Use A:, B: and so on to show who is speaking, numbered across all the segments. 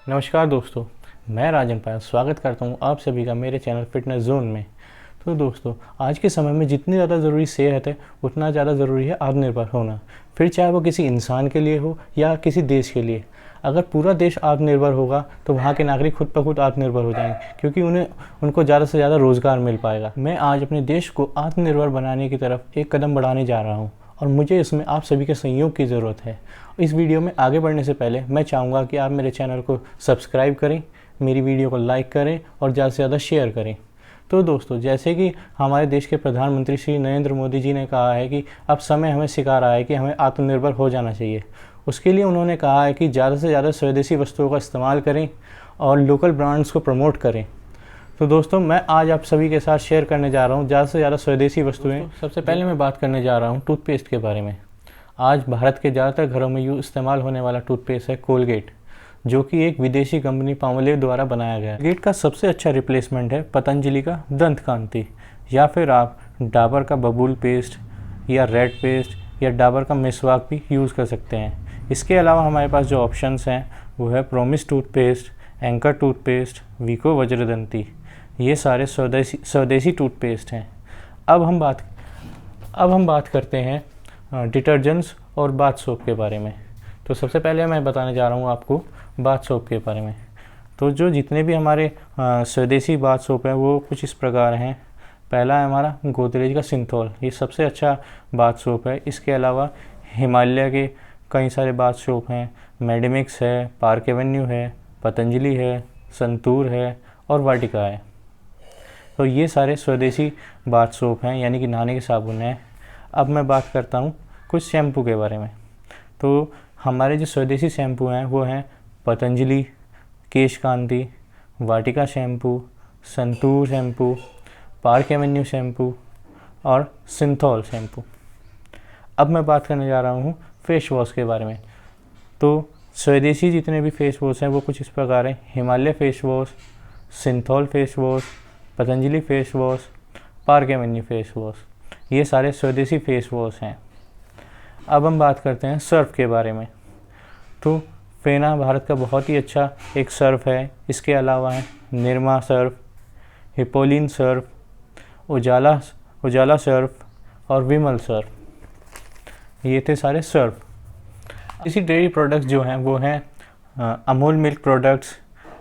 A: नमस्कार दोस्तों, मैं राजन पायल स्वागत करता हूं आप सभी का मेरे चैनल फिटनेस जोन में। तो दोस्तों, आज के समय में जितनी ज़्यादा ज़रूरी सेहत है उतना ज़्यादा ज़रूरी है आत्मनिर्भर होना। फिर चाहे वो किसी इंसान के लिए हो या किसी देश के लिए। अगर पूरा देश आत्मनिर्भर होगा तो वहाँ के नागरिक खुद ब खुद आत्मनिर्भर हो जाएंगे, क्योंकि उनको ज़्यादा से ज़्यादा रोज़गार मिल पाएगा। मैं आज अपने देश को आत्मनिर्भर बनाने की तरफ एक कदम बढ़ाने जा रहा हूँ और मुझे इसमें आप सभी के सहयोग की ज़रूरत है। इस वीडियो में आगे बढ़ने से पहले मैं चाहूँगा कि आप मेरे चैनल को सब्सक्राइब करें, मेरी वीडियो को लाइक करें और ज़्यादा से ज़्यादा शेयर करें। तो दोस्तों, जैसे कि हमारे देश के प्रधानमंत्री श्री नरेंद्र मोदी जी ने कहा है कि अब समय हमें सिखा रहा है कि हमें आत्मनिर्भर हो जाना चाहिए। उसके लिए उन्होंने कहा है कि ज़्यादा से ज़्यादा स्वदेशी वस्तुओं का इस्तेमाल करें और लोकल ब्रांड्स को प्रमोट करें। तो दोस्तों, मैं आज आप सभी के साथ शेयर करने जा रहा हूँ ज़्यादा से ज़्यादा स्वदेशी वस्तुएं। सबसे पहले मैं बात करने जा रहा हूँ टूथपेस्ट के बारे में। आज भारत के ज़्यादातर घरों में इस्तेमाल होने वाला टूथपेस्ट है कोलगेट, जो कि एक विदेशी कंपनी पामोलिव द्वारा बनाया गया है। कोलगेट का सबसे अच्छा रिप्लेसमेंट है पतंजलि का दंत कांति, या फिर आप डाबर का बबूल पेस्ट या रेड पेस्ट या डाबर का मिसवाक भी यूज़ कर सकते हैं। इसके अलावा हमारे पास जो ऑप्शंस हैं वो है प्रोमिस टूथपेस्ट, एंकर टूथपेस्ट, वीको वज्रदंती। ये सारे स्वदेशी टूथपेस्ट हैं। अब हम बात करते हैं डिटर्जेंट्स और बाथ सोप के बारे में। तो सबसे पहले मैं बताने जा रहा हूँ आपको बाथ सोप के बारे में। तो जो जितने भी हमारे स्वदेशी बाथ सोप हैं वो कुछ इस प्रकार हैं। पहला है हमारा गोदरेज का सिंथॉल, ये सबसे अच्छा बाथ सोप है। इसके अलावा हिमालय के कई सारे बाथ सोप हैं, मेडिमिक्स है, पार्क एवेन्यू है, पतंजलि है, संतूर है और वाटिका है। तो ये सारे स्वदेशी बाथ सोप हैं, यानी कि नहाने के साबुन हैं। अब मैं बात करता हूँ कुछ शैम्पू के बारे में। तो हमारे जो स्वदेशी शैम्पू हैं वो हैं Patanjali, Kesh Kanti, Vatika shampoo, Santoor shampoo, Park Avenue shampoo और सिंथॉल शैम्पू। अब मैं बात करने जा रहा हूँ फेस वॉश के बारे में। तो स्वदेशी जितने भी फेस वॉश हैं वो कुछ इस प्रकार हैं: Himalaya face wash, Cinthol face wash, Patanjali face wash, park avenue face wash. ये सारे स्वदेशी फेस वॉश हैं। अब हम बात करते हैं सर्फ के बारे में। तो फेना भारत का बहुत ही अच्छा एक सर्फ है। इसके अलावा है निरमा सर्फ, हिपोलिन सर्फ, उजाला सर्फ और विमल सर्फ। ये थे सारे सर्फ। इसी डेयरी प्रोडक्ट्स जो हैं वो हैं Amul milk products,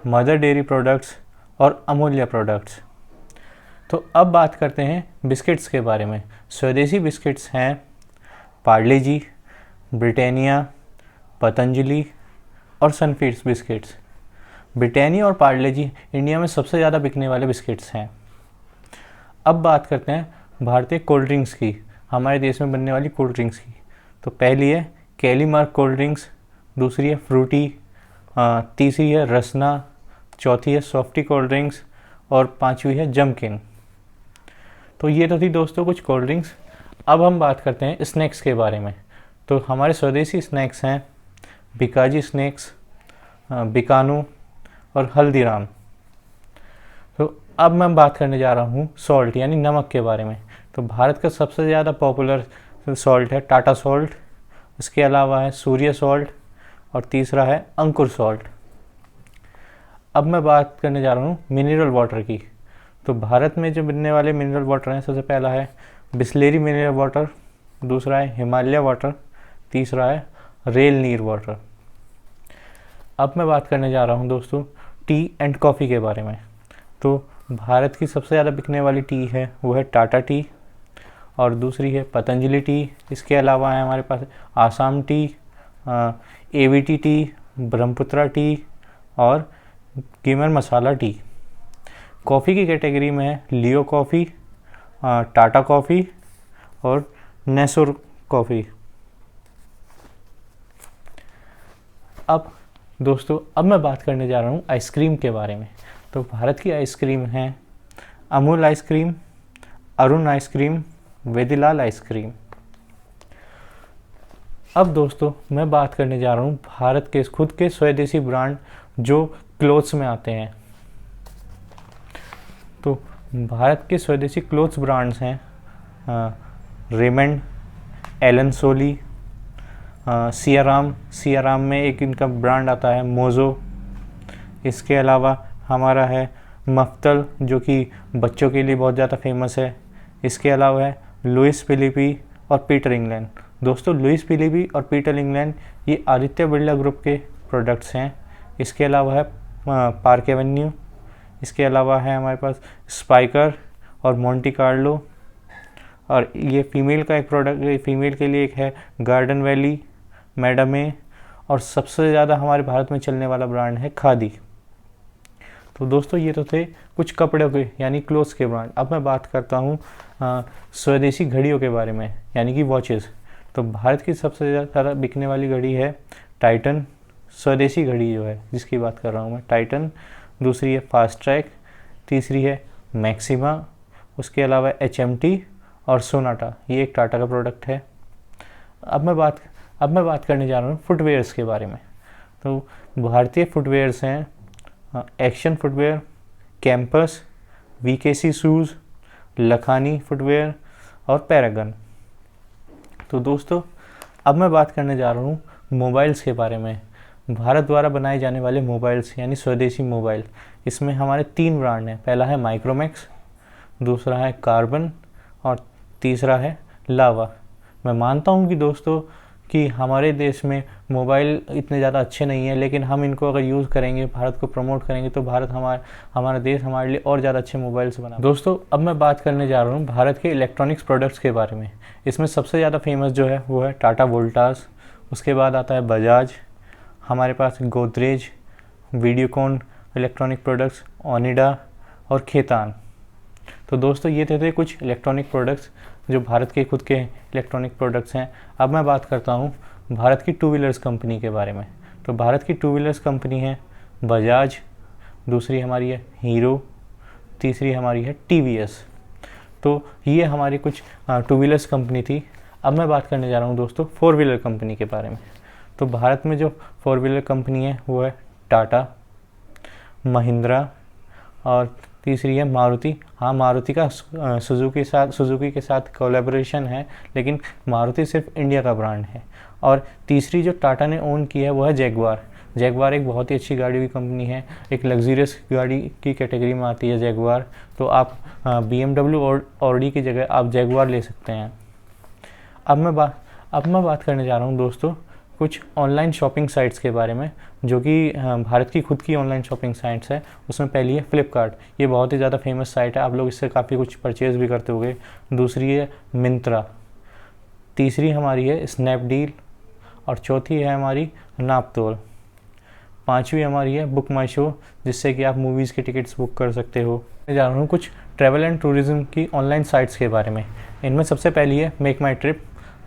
A: mother dairy products और अमूल्य प्रोडक्ट्स। तो अब बात करते हैं बिस्किट्स के बारे में। स्वदेशी बिस्किट्स हैं पार्ले जी, ब्रिटानिया, पतंजलि और सनफीड्स बिस्किट्स। ब्रिटानिया और पार्ले जी इंडिया में सबसे ज़्यादा बिकने वाले बिस्किट्स हैं। अब बात करते हैं भारतीय कोल्ड ड्रिंक्स की, हमारे देश में बनने वाली कोल्ड ड्रिंक्स की। तो पहली है कैलीमार्क कोल्ड ड्रिंक्स, दूसरी है फ्रूटी, तीसरी है रसना, चौथी है सॉफ्टी कोल्ड ड्रिंक्स और पांचवी है जमकिन। तो ये तो थी दोस्तों कुछ कोल्ड ड्रिंक्स। अब हम बात करते हैं स्नैक्स के बारे में। तो हमारे स्वदेशी स्नैक्स हैं बीकाजी स्नैक्स, बीकानो और हल्दीराम। तो अब मैं बात करने जा रहा हूँ सॉल्ट यानी नमक के बारे में। तो भारत का सबसे ज़्यादा पॉपुलर सॉल्ट है टाटा सॉल्ट, इसके अलावा है सूर्य सॉल्ट और तीसरा है अंकुर सॉल्ट। अब मैं बात करने जा रहा हूँ मिनरल वाटर की। तो भारत में जो बनने वाले मिनरल वाटर हैं, सबसे पहला है बिस्लेरी मिनरल वाटर, दूसरा है हिमालय वाटर, तीसरा है रेल नीर वाटर। अब मैं बात करने जा रहा हूँ दोस्तों टी एंड कॉफ़ी के बारे में। तो भारत की सबसे ज़्यादा बिकने वाली टी है वो है टाटा टी और दूसरी है पतंजलि टी। इसके अलावा है हमारे पास Assam tea, AVT tea, Brahmaputra tea और कीमर मसाला टी। कॉफ़ी की कैटेगरी में है लियो कॉफ़ी, टाटा कॉफ़ी और नेसुर कॉफ़ी। अब दोस्तों, अब मैं बात करने जा रहा हूँ आइसक्रीम के बारे में। तो भारत की आइसक्रीम हैं Amul ice cream, Arun ice cream, Vadilal ice cream. अब दोस्तों, मैं बात करने जा रहा हूँ भारत के खुद के स्वदेशी ब्रांड जो क्लोथ्स में आते हैं। तो भारत के स्वदेशी क्लोथ्स ब्रांड्स हैं रेमंड, एलन सोली, सियाराम में एक इनका ब्रांड आता है मोज़ो, इसके अलावा हमारा है मफ्तल, जो कि बच्चों के लिए बहुत ज़्यादा फेमस है। इसके अलावा है लुइस फिलिपी और पीटर इंग्लैंड। दोस्तों लुइस फिलिपी और पीटर इंग्लैंड ये आदित्य बिरला ग्रुप के प्रोडक्ट्स हैं। इसके अलावा है पार्क एवेन्यू। इसके अलावा है हमारे पास स्पाइकर और मोंटी कार्लो। और ये फीमेल का एक प्रोडक्ट, फीमेल के लिए एक है गार्डन वैली, मैडमे, और सबसे ज़्यादा हमारे भारत में चलने वाला ब्रांड है खादी। तो दोस्तों ये तो थे कुछ कपड़ों के यानी क्लोथ्स के ब्रांड। अब मैं बात करता हूँ स्वदेशी घड़ियों के बारे में यानी कि वॉचेस। तो भारत की सबसे ज़्यादा बिकने वाली घड़ी है टाइटन। स्वदेशी घड़ी जो है जिसकी बात कर रहा हूँ मैं, टाइटन। दूसरी है फास्ट ट्रैक। तीसरी है मैक्सिमा। उसके अलावा HMT और सोनाटा, ये एक टाटा का प्रोडक्ट है। अब मैं बात करने जा रहा हूँ फुटवेयर्स के बारे में। तो भारतीय फुटवेयर्स हैं action footwear, campus, VKC shoes, Lakhani footwear और पैरागन। तो दोस्तों अब मैं बात करने जा रहा हूँ मोबाइल्स के बारे में। भारत द्वारा बनाए जाने वाले मोबाइल्स यानी स्वदेशी मोबाइल, इसमें हमारे 3 ब्रांड हैं। पहला है माइक्रोमैक्स, दूसरा है कार्बन और तीसरा है लावा। मैं मानता हूँ कि दोस्तों कि हमारे देश में मोबाइल इतने ज़्यादा अच्छे नहीं हैं, लेकिन हम इनको अगर यूज़ करेंगे, भारत को प्रमोट करेंगे, तो हमारा देश हमारे लिए और ज़्यादा अच्छे मोबाइल्स बना। दोस्तों अब मैं बात करने जा रहा हूँ भारत के इलेक्ट्रॉनिक्स प्रोडक्ट्स के बारे में। इसमें सबसे ज़्यादा फेमस जो है वो है टाटा वोल्टास। उसके बाद आता है बजाज, हमारे पास गोदरेज, वीडियोकॉन इलेक्ट्रॉनिक प्रोडक्ट्स, ओनिडा और खेतान। तो दोस्तों ये थे कुछ इलेक्ट्रॉनिक प्रोडक्ट्स जो भारत के खुद के इलेक्ट्रॉनिक प्रोडक्ट्स हैं। अब मैं बात करता हूँ भारत की 2 व्हीलर्स कंपनी के बारे में। तो भारत की 2 व्हीलर्स कंपनी है बजाज, दूसरी हमारी है हीरो, तीसरी हमारी है TVS। तो ये हमारी कुछ 2 व्हीलर्स कंपनी थी। अब मैं बात करने जा रहा हूँ दोस्तों 4 व्हीलर कंपनी के बारे में। तो भारत में जो 4 व्हीलर कंपनी है वो है टाटा, महिंद्रा और तीसरी है मारुति। हाँ, मारुति का सुजुकी के साथ कोलैबोरेशन है, लेकिन मारुति सिर्फ इंडिया का ब्रांड है। और तीसरी जो टाटा ने ओन की है वो है जैगवार। जैगवार एक बहुत ही अच्छी गाड़ी की कंपनी है, एक लग्जरियस गाड़ी की कैटेगरी में आती है जैगवार। तो आप BMW और ऑडी की जगह आप जैगवार ले सकते हैं। अब मैं बात करने जा रहा हूँ दोस्तों कुछ ऑनलाइन शॉपिंग साइट्स के बारे में, जो कि भारत की खुद की ऑनलाइन शॉपिंग साइट्स है। उसमें पहली है फ्लिपकार्ट, ये बहुत ही ज़्यादा फेमस साइट है, आप लोग इससे काफ़ी कुछ परचेज़ भी करते होंगे। दूसरी है मिंत्रा, तीसरी हमारी है स्नैपडील और चौथी है हमारी नापतोल। पांचवी हमारी है बुक माई शो, जिससे कि आप मूवीज़ के टिकट्स बुक कर सकते हो। मैं जा रहा हूँ कुछ ट्रैवल एंड टूरिज़्म की ऑनलाइन साइट्स के बारे में। इनमें सबसे पहली है मेक माई ट्रिप,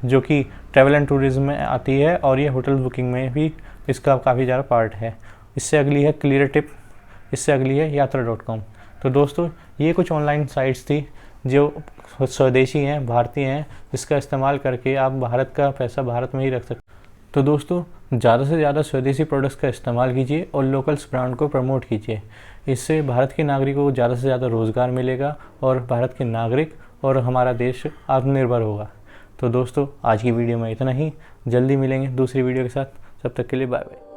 A: जो कि ट्रैवल एंड टूरिज़्म में आती है और ये होटल बुकिंग में भी इसका काफ़ी ज़्यादा पार्ट है। इससे अगली है क्लियर टिप, इससे अगली है यात्रा.com। तो दोस्तों ये कुछ ऑनलाइन साइट्स थी जो स्वदेशी हैं, भारतीय हैं, जिसका इस्तेमाल करके आप भारत का पैसा भारत में ही रख सकते। तो दोस्तों ज़्यादा से ज़्यादा स्वदेशी प्रोडक्ट्स का इस्तेमाल कीजिए और लोकल्स ब्रांड को प्रमोट कीजिए। इससे भारत के नागरिकों को ज़्यादा से ज़्यादा रोज़गार मिलेगा और भारत के नागरिक और हमारा देश आत्मनिर्भर होगा। तो दोस्तों आज की वीडियो में इतना ही, जल्दी मिलेंगे दूसरी वीडियो के साथ, तब तक के लिए बाय बाय।